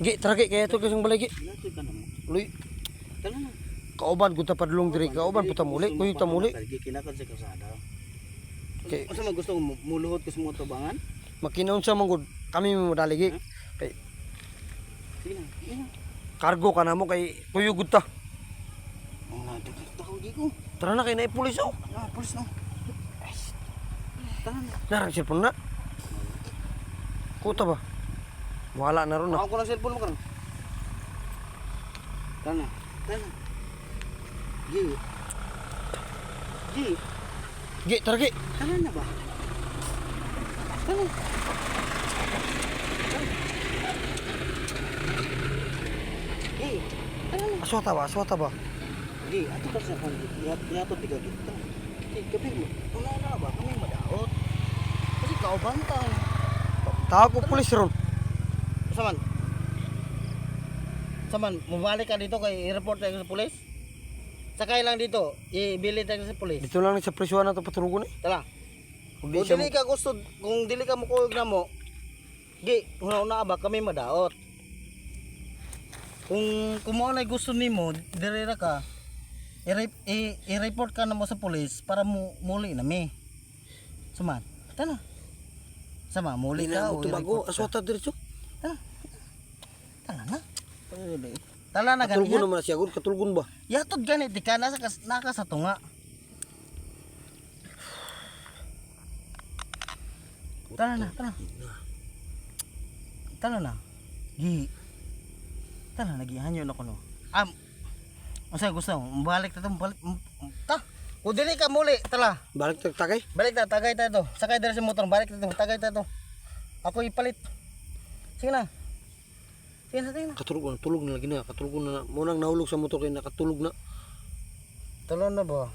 Gi, trage kaya ito kasing balay gi. Natoy ka na mo. Luy, Tala na. kauban ko ta padulong diri, kauban puta muli, kuy ta muli. Kinakad sa kasada. Kay Asa man gusto mo muluhod ko sa mga tubangan? makinaon sa manggod, kami madali gi. Kay Sige na. Sige na. kargo ka na mo kay kuyugod ta. Ang nadagdag di ko. Tara na kay na pulis oh. Ah, pulis no. Tara na. Narang cellphone na. Kuta ba? Wala na ron na. Ako ko ng cellphone mo karon. Tara na. Tara na. Gi. Gi. Gi, tara gi. Tara na ba? Tara. Gi. Tara na. Aswata ba? Gi, ato ka sa kan. Yato tiga kita. Gi, gabi mo. Una ba kami madaot? Kasi kauban ta. Tawag ko pulis ron. Saman. Saman, mabalik ka dito kay i-report tayo sa pulis. Sakay lang dito, ibili tayo sa pulis. Dito lang ni sa presyuhan na ito patulugon eh. Tala. Kung Kung di siya dili ka gusto, kung dili ka mukuyog na mo, gi, una ba kami madaot. Kung mo na gusto nimo, dire ra ka. I-report ka na mo sa pulis para muli na mi. Saman. Tala. Sama, muli ka o tubago, i-report ka. aswata diretso. Tala na. Tala na Katulgon ganyan. naman na siya, gud katulgon ba? Yatod ganit di ka naka sa tunga. Tala na, tala. Tala na. Gi. Tala na gihanyo na ko no. Asa gusto mo? Balik ta to, balik. Ta. Kung dili ka muli, tala. Balik tagay. Balik ta, tagay ta to. Sakay dira sa motor, balik ta to, tagay ta to. Ako ipalit. Sige na. Sige na, sige na. Katulog na lagi na, katulog na. Munang nahulog sa motor kay nakatulog na. Tulo na ba?